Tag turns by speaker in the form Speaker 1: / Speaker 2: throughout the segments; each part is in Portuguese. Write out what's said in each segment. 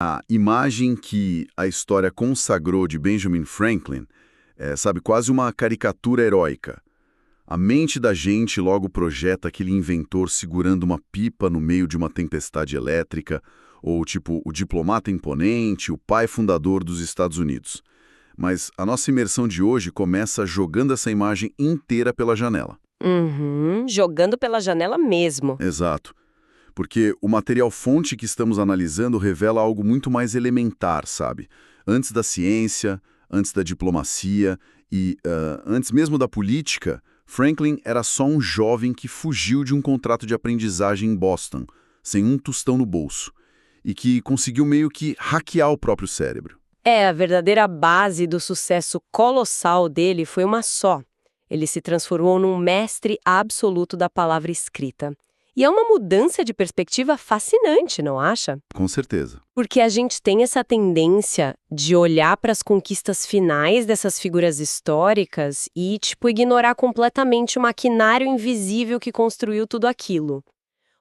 Speaker 1: A imagem que a história consagrou de Benjamin Franklin é, sabe, quase uma caricatura heróica. A mente da gente logo projeta aquele inventor segurando uma pipa no meio de uma tempestade elétrica, ou tipo o diplomata imponente, o pai fundador dos Estados Unidos. Mas a nossa imersão de hoje começa jogando essa imagem inteira pela janela.
Speaker 2: Uhum, jogando pela janela mesmo.
Speaker 1: Exato. Porque o material fonte que estamos analisando revela algo muito mais elementar, sabe? Antes da ciência, antes da diplomacia e antes mesmo da política, Franklin era só um jovem que fugiu de um contrato de aprendizagem em Boston, sem um tostão no bolso, e que conseguiu meio que hackear o próprio cérebro.
Speaker 2: A verdadeira base do sucesso colossal dele foi uma só. Ele se transformou num mestre absoluto da palavra escrita. E é uma mudança de perspectiva fascinante, não acha?
Speaker 1: Com certeza.
Speaker 2: Porque a gente tem essa tendência de olhar para as conquistas finais dessas figuras históricas e, ignorar completamente o maquinário invisível que construiu tudo aquilo.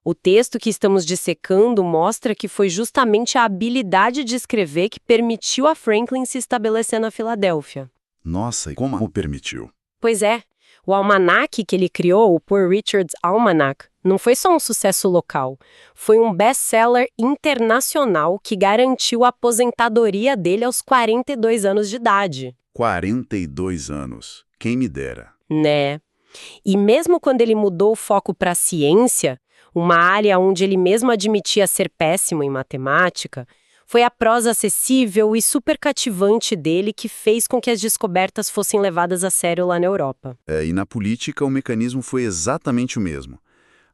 Speaker 2: O texto que estamos dissecando mostra que foi justamente a habilidade de escrever que permitiu a Franklin se estabelecer na Filadélfia.
Speaker 1: Nossa, e como o permitiu?
Speaker 2: Pois é, o almanaque que ele criou, o Poor Richard's Almanac, não foi só um sucesso local, foi um best-seller internacional que garantiu a aposentadoria dele aos 42 anos de idade.
Speaker 1: 42 anos. Quem me dera.
Speaker 2: Né? E mesmo quando ele mudou o foco para a ciência, uma área onde ele mesmo admitia ser péssimo em matemática, foi a prosa acessível e super cativante dele que fez com que as descobertas fossem levadas a sério lá na Europa.
Speaker 1: E na política o mecanismo foi exatamente o mesmo.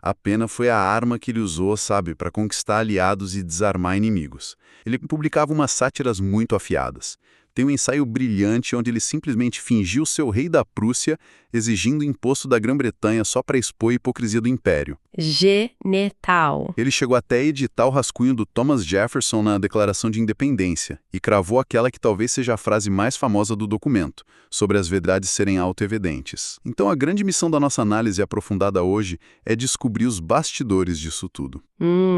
Speaker 1: A pena foi a arma que ele usou, sabe, para conquistar aliados e desarmar inimigos. Ele publicava umas sátiras muito afiadas. Tem um ensaio brilhante onde ele simplesmente fingiu ser o rei da Prússia, exigindo imposto da Grã-Bretanha só para expor a hipocrisia do império.
Speaker 2: Genital.
Speaker 1: Ele chegou até a editar o rascunho do Thomas Jefferson na Declaração de Independência e cravou aquela que talvez seja a frase mais famosa do documento, sobre as verdades serem autoevidentes. Então a grande missão da nossa análise aprofundada hoje é descobrir os bastidores disso tudo.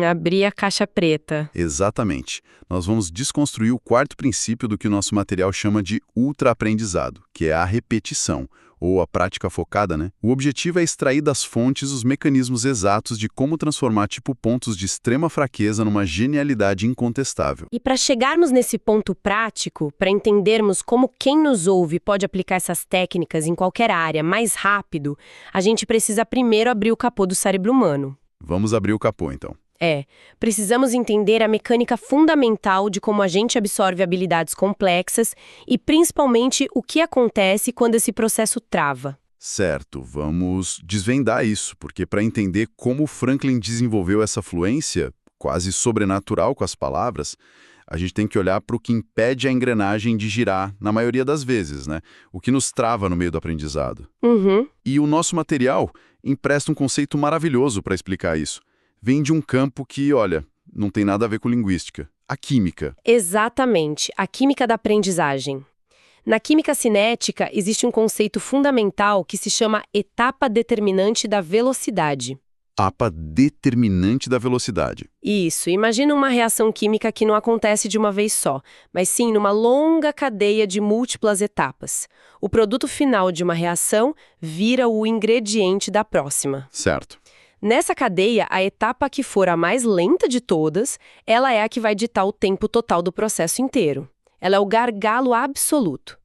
Speaker 2: Abrir a caixa preta.
Speaker 1: Exatamente. Nós vamos desconstruir o quarto princípio do que o nosso material chama de ultraaprendizado, que é a repetição, ou a prática focada, né? O objetivo é extrair das fontes os mecanismos exatos de como transformar pontos de extrema fraqueza numa genialidade incontestável.
Speaker 2: E para chegarmos nesse ponto prático, para entendermos como quem nos ouve pode aplicar essas técnicas em qualquer área mais rápido, a gente precisa primeiro abrir o capô do cérebro humano.
Speaker 1: Vamos abrir o capô, então.
Speaker 2: Precisamos entender a mecânica fundamental de como a gente absorve habilidades complexas e, principalmente, o que acontece quando esse processo trava.
Speaker 1: Certo, vamos desvendar isso, porque para entender como Franklin desenvolveu essa fluência, quase sobrenatural com as palavras, a gente tem que olhar para o que impede a engrenagem de girar, na maioria das vezes, né? O que nos trava no meio do aprendizado. E o nosso material empresta um conceito maravilhoso para explicar isso. Vem de um campo que, olha, não tem nada a ver com linguística. A química.
Speaker 2: Exatamente, a química da aprendizagem. Na química cinética, existe um conceito fundamental que se chama etapa determinante da velocidade.
Speaker 1: Etapa determinante da velocidade.
Speaker 2: Isso, imagina uma reação química que não acontece de uma vez só, mas sim numa longa cadeia de múltiplas etapas. O produto final de uma reação vira o ingrediente da próxima.
Speaker 1: Certo.
Speaker 2: Nessa cadeia, a etapa que for a mais lenta de todas, ela é a que vai ditar o tempo total do processo inteiro. Ela é o gargalo absoluto.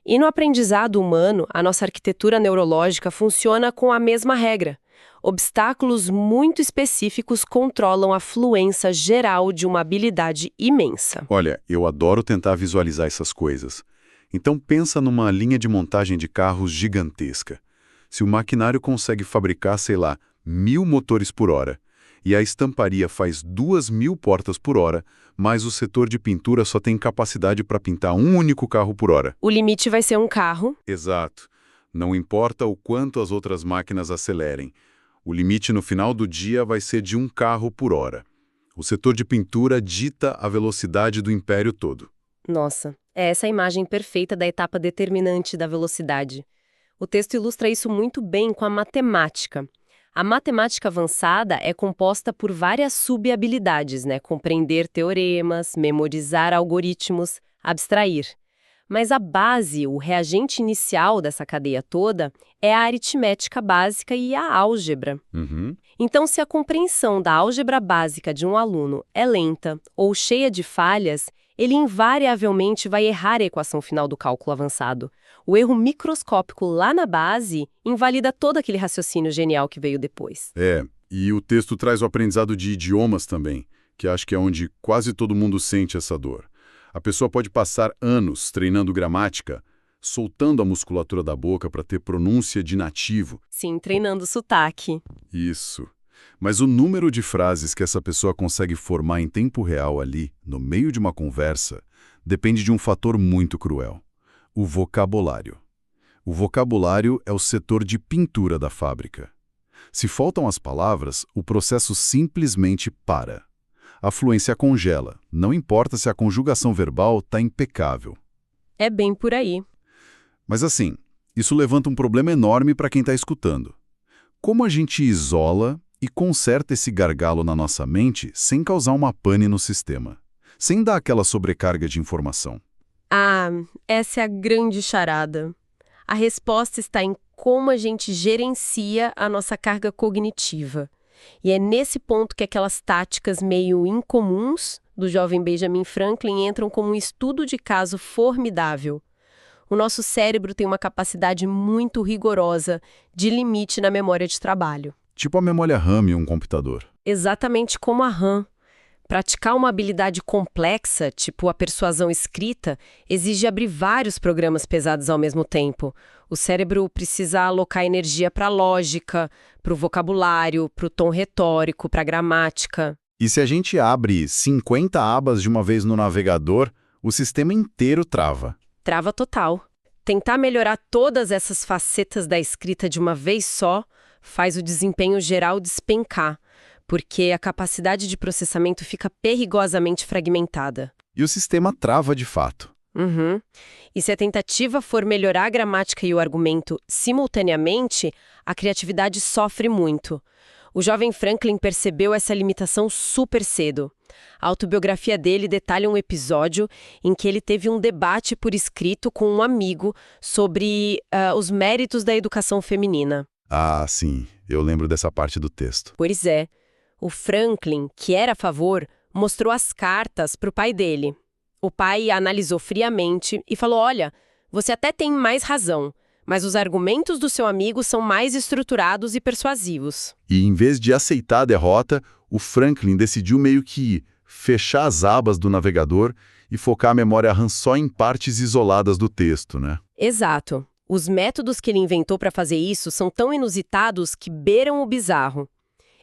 Speaker 2: E no aprendizado humano, a nossa arquitetura neurológica funciona com a mesma regra. Obstáculos muito específicos controlam a fluência geral de uma habilidade imensa.
Speaker 1: Olha, eu adoro tentar visualizar essas coisas. Então pensa numa linha de montagem de carros gigantesca. Se o maquinário consegue fabricar, sei lá, 1000 motores por hora, e a estamparia faz 2000 portas por hora, mas o setor de pintura só tem capacidade para pintar um único carro por hora.
Speaker 2: O limite vai ser um carro.
Speaker 1: Exato. Não importa o quanto as outras máquinas acelerem. O limite no final do dia vai ser de um carro por hora. O setor de pintura dita a velocidade do império todo.
Speaker 2: Nossa, é essa a imagem perfeita da etapa determinante da velocidade. O texto ilustra isso muito bem com a matemática. A matemática avançada é composta por várias subhabilidades, né? Compreender teoremas, memorizar algoritmos, abstrair. Mas a base, o reagente inicial dessa cadeia toda, é a aritmética básica e a álgebra.
Speaker 1: Uhum.
Speaker 2: Então, se a compreensão da álgebra básica de um aluno é lenta ou cheia de falhas, ele invariavelmente vai errar a equação final do cálculo avançado. O erro microscópico lá na base invalida todo aquele raciocínio genial que veio depois.
Speaker 1: E o texto traz o aprendizado de idiomas também, que acho que é onde quase todo mundo sente essa dor. A pessoa pode passar anos treinando gramática, soltando a musculatura da boca para ter pronúncia de nativo.
Speaker 2: Sim, treinando sotaque.
Speaker 1: Isso. Mas o número de frases que essa pessoa consegue formar em tempo real ali, no meio de uma conversa, depende de um fator muito cruel: o vocabulário. O vocabulário é o setor de pintura da fábrica. Se faltam as palavras, o processo simplesmente para. A fluência congela, não importa se a conjugação verbal está impecável.
Speaker 2: É bem por aí.
Speaker 1: Mas assim, isso levanta um problema enorme para quem está escutando. Como a gente isola e conserta esse gargalo na nossa mente sem causar uma pane no sistema? Sem dar aquela sobrecarga de informação?
Speaker 2: Ah, essa é a grande charada. A resposta está em como a gente gerencia a nossa carga cognitiva. E é nesse ponto que aquelas táticas meio incomuns do jovem Benjamin Franklin entram como um estudo de caso formidável. O nosso cérebro tem uma capacidade muito rigorosa de limite na memória de trabalho.
Speaker 1: Tipo a memória RAM em um computador.
Speaker 2: Exatamente como a RAM. Praticar uma habilidade complexa, tipo a persuasão escrita, exige abrir vários programas pesados ao mesmo tempo. O cérebro precisa alocar energia para a lógica, para o vocabulário, para o tom retórico, para a gramática.
Speaker 1: E se a gente abre 50 abas de uma vez no navegador, o sistema inteiro trava.
Speaker 2: Trava total. Tentar melhorar todas essas facetas da escrita de uma vez só faz o desempenho geral despencar, porque a capacidade de processamento fica perigosamente fragmentada.
Speaker 1: E o sistema trava de fato.
Speaker 2: Uhum. E se a tentativa for melhorar a gramática e o argumento simultaneamente, a criatividade sofre muito. O jovem Franklin percebeu essa limitação super cedo. A autobiografia dele detalha um episódio em que ele teve um debate por escrito com um amigo sobre os méritos da educação feminina.
Speaker 1: Ah, sim. Eu lembro dessa parte do texto.
Speaker 2: Pois é. O Franklin, que era a favor, mostrou as cartas para o pai dele. O pai analisou friamente e falou: olha, você até tem mais razão, mas os argumentos do seu amigo são mais estruturados e persuasivos.
Speaker 1: E em vez de aceitar a derrota, o Franklin decidiu meio que fechar as abas do navegador e focar a memória RAM só em partes isoladas do texto, né?
Speaker 2: Exato. Os métodos que ele inventou para fazer isso são tão inusitados que beiram o bizarro.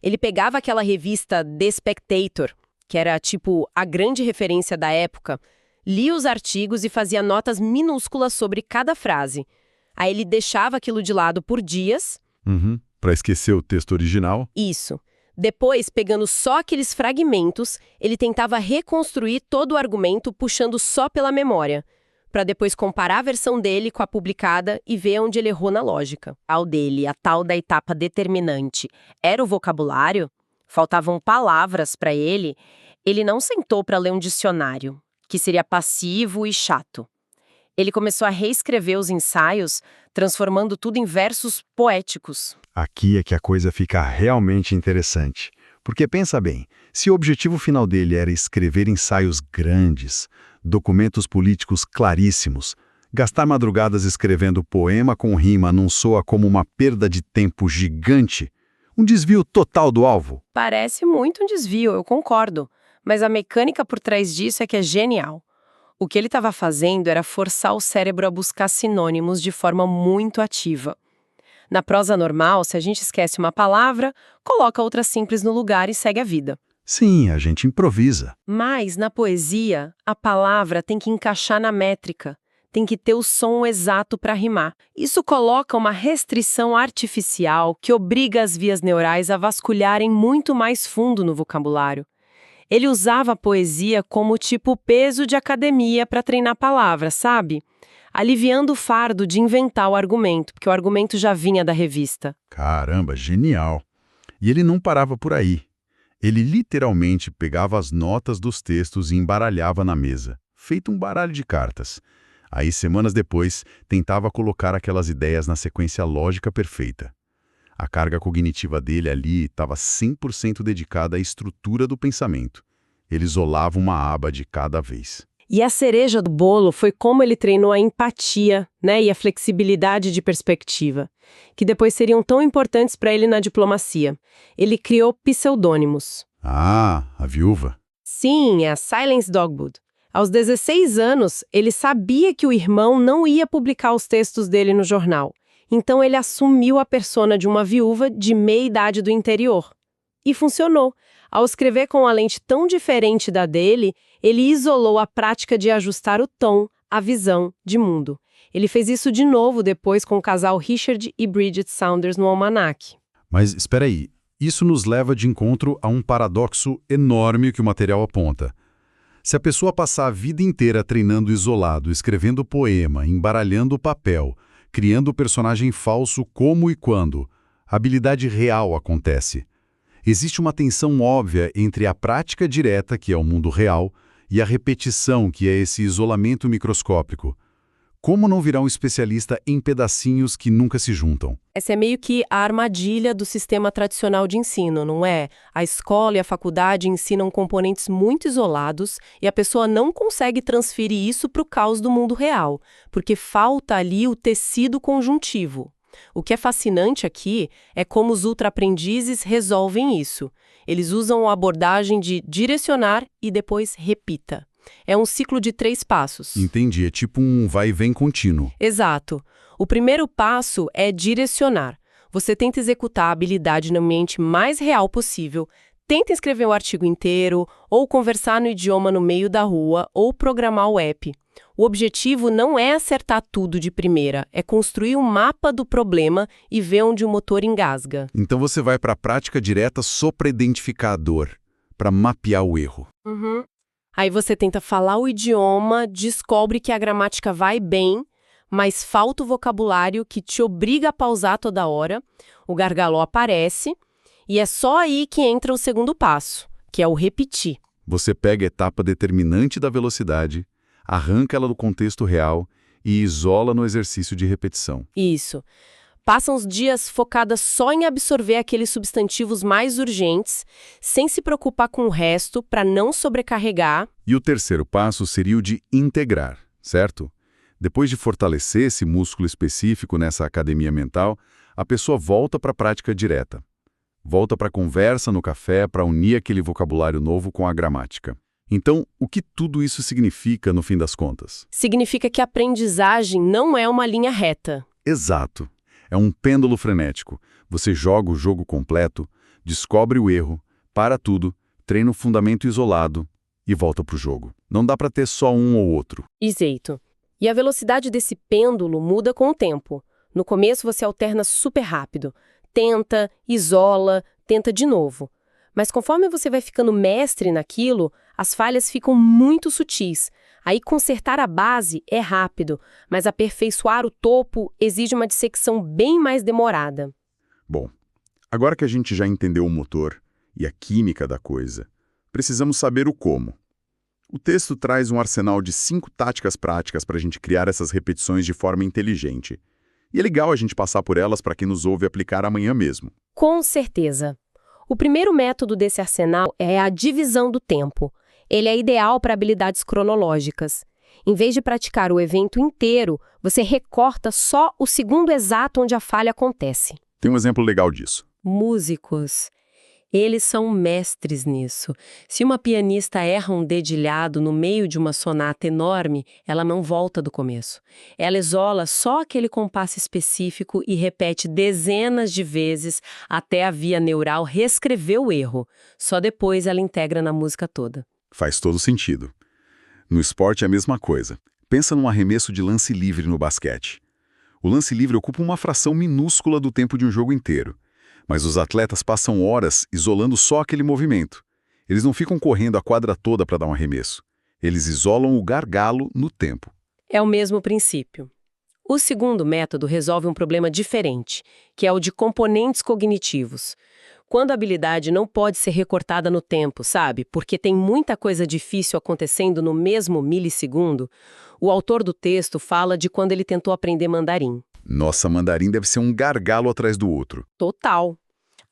Speaker 2: Ele pegava aquela revista The Spectator, que era tipo a grande referência da época, lia os artigos e fazia notas minúsculas sobre cada frase. Aí ele deixava aquilo de lado por dias.
Speaker 1: Para esquecer o texto original.
Speaker 2: Isso. Depois, pegando só aqueles fragmentos, ele tentava reconstruir todo o argumento puxando só pela memória, para depois comparar a versão dele com a publicada e ver onde ele errou na lógica. Ao dele, a tal da etapa determinante, era o vocabulário? Faltavam palavras para ele. Ele não sentou para ler um dicionário, que seria passivo e chato. Ele começou a reescrever os ensaios, transformando tudo em versos poéticos.
Speaker 3: Aqui é que a coisa fica realmente interessante. Porque pensa bem, se o objetivo final dele era escrever ensaios grandes, documentos políticos claríssimos, gastar madrugadas escrevendo poema com rima não soa como uma perda de tempo gigante? Um desvio total do alvo?
Speaker 2: Parece muito um desvio, eu concordo. Mas a mecânica por trás disso é que é genial. O que ele estava fazendo era forçar o cérebro a buscar sinônimos de forma muito ativa. Na prosa normal, se a gente esquece uma palavra, coloca outra simples no lugar e segue a vida.
Speaker 3: Sim, a gente improvisa.
Speaker 2: Mas, na poesia, a palavra tem que encaixar na métrica, tem que ter o som exato para rimar. Isso coloca uma restrição artificial que obriga as vias neurais a vasculharem muito mais fundo no vocabulário. Ele usava a poesia como tipo peso de academia para treinar palavras, sabe? Aliviando o fardo de inventar o argumento, porque o argumento já vinha da revista.
Speaker 3: Caramba, genial. E ele não parava por aí. Ele literalmente pegava as notas dos textos e embaralhava na mesa, feito um baralho de cartas. Aí, semanas depois, tentava colocar aquelas ideias na sequência lógica perfeita. A carga cognitiva dele ali estava 100% dedicada à estrutura do pensamento. Ele isolava uma aba de cada vez.
Speaker 2: E a cereja do bolo foi como ele treinou a empatia, né, e a flexibilidade de perspectiva, que depois seriam tão importantes para ele na diplomacia. Ele criou pseudônimos.
Speaker 3: Ah, a viúva.
Speaker 2: Sim, é a Silence Dogwood. Aos 16 anos, ele sabia que o irmão não ia publicar os textos dele no jornal. Então ele assumiu a persona de uma viúva de meia-idade do interior. E funcionou. Ao escrever com uma lente tão diferente da dele, ele isolou a prática de ajustar o tom, a visão de mundo. Ele fez isso de novo depois com o casal Richard e Bridget Saunders no Almanac.
Speaker 3: Mas espera aí, isso nos leva de encontro a um paradoxo enorme que o material aponta. Se a pessoa passar a vida inteira treinando isolado, escrevendo poema, embaralhando o papel, criando o personagem falso como e quando, a habilidade real acontece. Existe uma tensão óbvia entre a prática direta, que é o mundo real, e a repetição, que é esse isolamento microscópico. Como não virar um especialista em pedacinhos que nunca se juntam?
Speaker 2: Essa é meio que a armadilha do sistema tradicional de ensino, não é? A escola e a faculdade ensinam componentes muito isolados e a pessoa não consegue transferir isso para o caos do mundo real, porque falta ali o tecido conjuntivo. O que é fascinante aqui é como os ultra-aprendizes resolvem isso. Eles usam a abordagem de direcionar e depois repita. É um ciclo de 3 passos.
Speaker 3: Entendi, é tipo um vai e vem contínuo.
Speaker 2: Exato. O primeiro passo é direcionar. Você tenta executar a habilidade no ambiente mais real possível, tenta escrever o artigo inteiro, ou conversar no idioma no meio da rua, ou programar o app. O objetivo não é acertar tudo de primeira, é construir um mapa do problema e ver onde o motor engasga.
Speaker 3: Então você vai para a prática direta só para identificar a dor, para mapear o erro.
Speaker 2: Aí você tenta falar o idioma, descobre que a gramática vai bem, mas falta o vocabulário que te obriga a pausar toda hora, o gargalo aparece, e é só aí que entra o segundo passo, que é o repetir.
Speaker 3: Você pega a etapa determinante da velocidade, arranca ela do contexto real e isola no exercício de repetição.
Speaker 2: Isso. Passam os dias focada só em absorver aqueles substantivos mais urgentes, sem se preocupar com o resto para não sobrecarregar.
Speaker 3: E o terceiro passo seria o de integrar, certo? Depois de fortalecer esse músculo específico nessa academia mental, a pessoa volta para a prática direta. Volta para a conversa no café para unir aquele vocabulário novo com a gramática. Então, o que tudo isso significa no fim das contas?
Speaker 2: Significa que a aprendizagem não é uma linha reta.
Speaker 3: Exato. É um pêndulo frenético. Você joga o jogo completo, descobre o erro, para tudo, treina o fundamento isolado e volta para o jogo. Não dá para ter só um ou outro.
Speaker 2: Exato. E a velocidade desse pêndulo muda com o tempo. No começo você alterna super rápido. Tenta, isola, tenta de novo. Mas conforme você vai ficando mestre naquilo, as falhas ficam muito sutis. Aí consertar a base é rápido, mas aperfeiçoar o topo exige uma dissecção bem mais demorada.
Speaker 3: Bom, agora que a gente já entendeu o motor e a química da coisa, precisamos saber o como. O texto traz um arsenal de 5 táticas práticas para a gente criar essas repetições de forma inteligente. E é legal a gente passar por elas para quem nos ouve aplicar amanhã mesmo.
Speaker 2: Com certeza. O primeiro método desse arsenal é a divisão do tempo. Ele é ideal para habilidades cronológicas. Em vez de praticar o evento inteiro, você recorta só o segundo exato onde a falha acontece.
Speaker 3: Tem um exemplo legal disso.
Speaker 2: Músicos. Eles são mestres nisso. Se uma pianista erra um dedilhado no meio de uma sonata enorme, ela não volta do começo. Ela isola só aquele compasso específico e repete dezenas de vezes até a via neural reescrever o erro. Só depois ela integra na música toda.
Speaker 3: Faz todo sentido. No esporte é a mesma coisa. Pensa num arremesso de lance livre no basquete. O lance livre ocupa uma fração minúscula do tempo de um jogo inteiro. Mas os atletas passam horas isolando só aquele movimento. Eles não ficam correndo a quadra toda para dar um arremesso. Eles isolam o gargalo no tempo.
Speaker 2: É o mesmo princípio. O segundo método resolve um problema diferente, que é o de componentes cognitivos. Quando a habilidade não pode ser recortada no tempo, sabe? Porque tem muita coisa difícil acontecendo no mesmo milissegundo, o autor do texto fala de quando ele tentou aprender mandarim.
Speaker 1: Nossa, mandarim deve ser um gargalo atrás do outro.
Speaker 2: Total.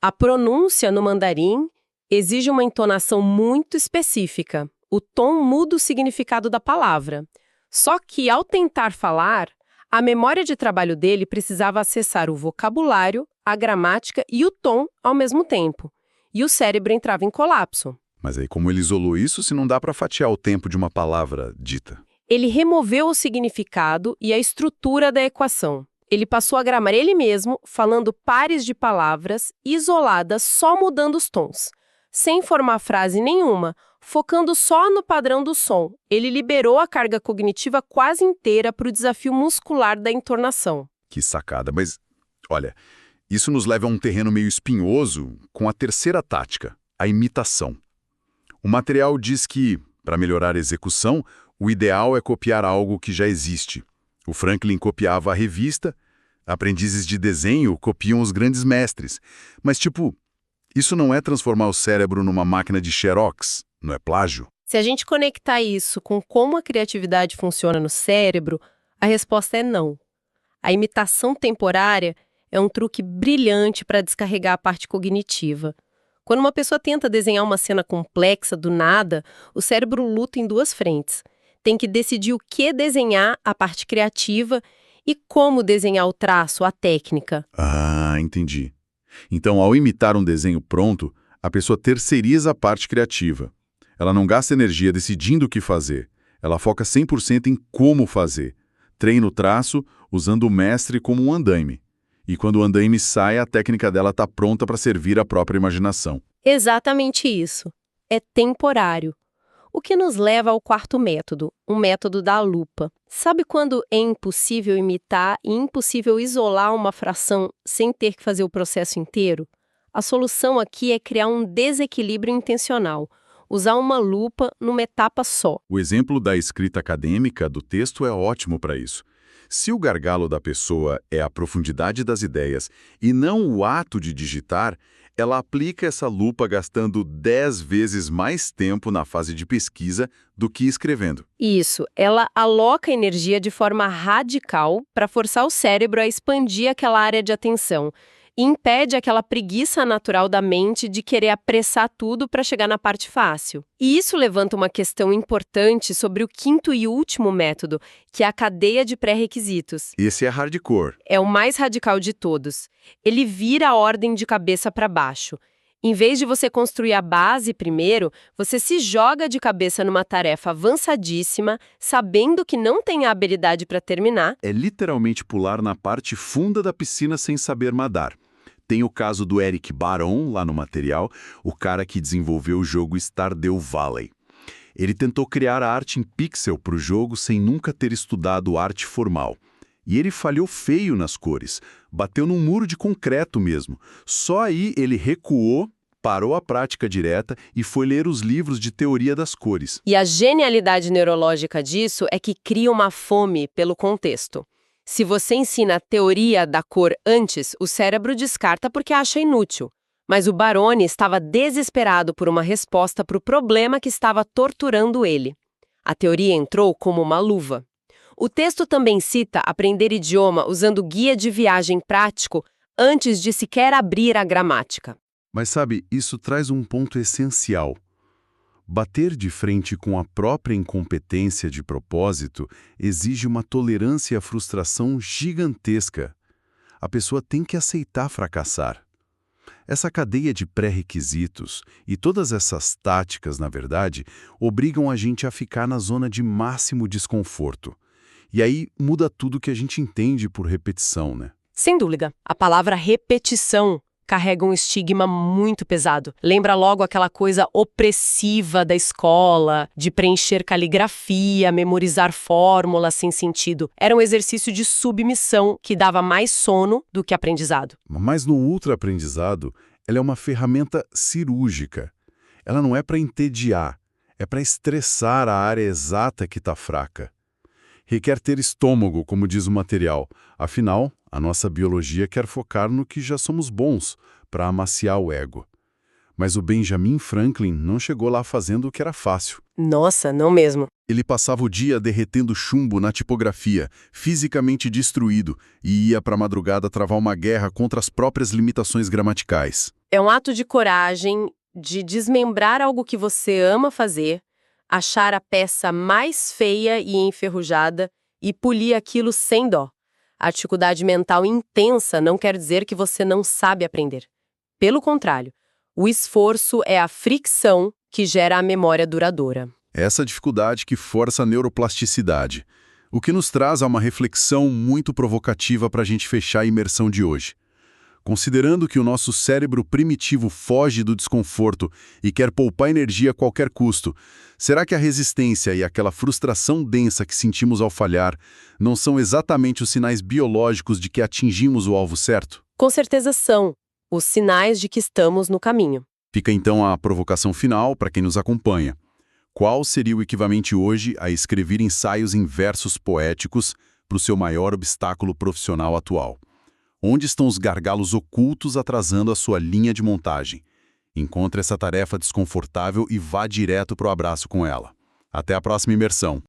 Speaker 2: A pronúncia no mandarim exige uma entonação muito específica. O tom muda o significado da palavra. Só que, ao tentar falar, a memória de trabalho dele precisava acessar o vocabulário, a gramática e o tom ao mesmo tempo. E o cérebro entrava em colapso.
Speaker 1: Mas aí como ele isolou isso se não dá para fatiar o tempo de uma palavra dita?
Speaker 2: Ele removeu o significado e a estrutura da equação. Ele passou a gramar ele mesmo, falando pares de palavras isoladas, só mudando os tons. Sem formar frase nenhuma, focando só no padrão do som. Ele liberou a carga cognitiva quase inteira para o desafio muscular da entonação.
Speaker 1: Que sacada, mas olha, isso nos leva a um terreno meio espinhoso com a terceira tática, a imitação. O material diz que, para melhorar a execução, o ideal é copiar algo que já existe. O Franklin copiava a revista, aprendizes de desenho copiam os grandes mestres. Mas, isso não é transformar o cérebro numa máquina de xerox, não é plágio?
Speaker 2: Se a gente conectar isso com como a criatividade funciona no cérebro, a resposta é não. A imitação temporária é um truque brilhante para descarregar a parte cognitiva. Quando uma pessoa tenta desenhar uma cena complexa do nada, o cérebro luta em duas frentes. Tem que decidir o que desenhar, a parte criativa, e como desenhar o traço, a técnica.
Speaker 1: Ah, entendi. Então, ao imitar um desenho pronto, a pessoa terceiriza a parte criativa. Ela não gasta energia decidindo o que fazer. Ela foca 100% em como fazer. Treina o traço usando o mestre como um andaime. E quando o andaime sai, a técnica dela está pronta para servir à própria imaginação.
Speaker 2: Exatamente isso. É temporário. O que nos leva ao quarto método, o método da lupa. Sabe quando é impossível imitar e impossível isolar uma fração sem ter que fazer o processo inteiro? A solução aqui é criar um desequilíbrio intencional, usar uma lupa numa etapa só.
Speaker 1: O exemplo da escrita acadêmica do texto é ótimo para isso. Se o gargalo da pessoa é a profundidade das ideias e não o ato de digitar, ela aplica essa lupa gastando 10 vezes mais tempo na fase de pesquisa do que escrevendo.
Speaker 2: Isso, ela aloca energia de forma radical para forçar o cérebro a expandir aquela área de atenção e impede aquela preguiça natural da mente de querer apressar tudo para chegar na parte fácil. E isso levanta uma questão importante sobre o quinto e último método, que é a cadeia de pré-requisitos.
Speaker 1: Esse é hardcore.
Speaker 2: É o mais radical de todos. Ele vira a ordem de cabeça para baixo. Em vez de você construir a base primeiro, você se joga de cabeça numa tarefa avançadíssima, sabendo que não tem a habilidade para terminar.
Speaker 1: É literalmente pular na parte funda da piscina sem saber nadar. Tem o caso do Eric Baron, lá no material, o cara que desenvolveu o jogo Stardew Valley. Ele tentou criar a arte em pixel para o jogo sem nunca ter estudado arte formal. E ele falhou feio nas cores, bateu num muro de concreto mesmo. Só aí ele recuou, parou a prática direta e foi ler os livros de teoria das cores.
Speaker 2: E a genialidade neurológica disso é que cria uma fome pelo contexto. Se você ensina a teoria da cor antes, o cérebro descarta porque acha inútil. Mas o Baroni estava desesperado por uma resposta para o problema que estava torturando ele. A teoria entrou como uma luva. O texto também cita aprender idioma usando guia de viagem prático antes de sequer abrir a gramática.
Speaker 1: Mas sabe, isso traz um ponto essencial. Bater de frente com a própria incompetência de propósito exige uma tolerância à frustração gigantesca. A pessoa tem que aceitar fracassar. Essa cadeia de pré-requisitos e todas essas táticas, na verdade, obrigam a gente a ficar na zona de máximo desconforto. E aí muda tudo que a gente entende por repetição, né?
Speaker 2: Sem dúvida. A palavra repetição carrega um estigma muito pesado. Lembra logo aquela coisa opressiva da escola, de preencher caligrafia, memorizar fórmulas sem sentido. Era um exercício de submissão que dava mais sono do que aprendizado.
Speaker 1: Mas no ultra-aprendizado, ela é uma ferramenta cirúrgica. Ela não é para entediar, é para estressar a área exata que está fraca. Requer ter estômago, como diz o material. Afinal, A nossa biologia quer focar no que já somos bons, para amaciar o ego. Mas o Benjamin Franklin não chegou lá fazendo o que era fácil.
Speaker 2: Nossa, não mesmo.
Speaker 1: Ele passava o dia derretendo chumbo na tipografia, fisicamente destruído, e ia para a madrugada travar uma guerra contra as próprias limitações gramaticais.
Speaker 2: É um ato de coragem de desmembrar algo que você ama fazer, achar a peça mais feia e enferrujada e polir aquilo sem dó. A dificuldade mental intensa não quer dizer que você não sabe aprender. Pelo contrário, o esforço é a fricção que gera a memória duradoura.
Speaker 1: Essa dificuldade que força a neuroplasticidade, o que nos traz a uma reflexão muito provocativa para a gente fechar a imersão de hoje. Considerando que o nosso cérebro primitivo foge do desconforto e quer poupar energia a qualquer custo, será que a resistência e aquela frustração densa que sentimos ao falhar não são exatamente os sinais biológicos de que atingimos o alvo certo?
Speaker 2: Com certeza são os sinais de que estamos no caminho.
Speaker 1: Fica então a provocação final para quem nos acompanha. Qual seria o equivalente hoje a escrever ensaios em versos poéticos para o seu maior obstáculo profissional atual? Onde estão os gargalos ocultos atrasando a sua linha de montagem? Encontre essa tarefa desconfortável e vá direto para o abraço com ela. Até a próxima imersão!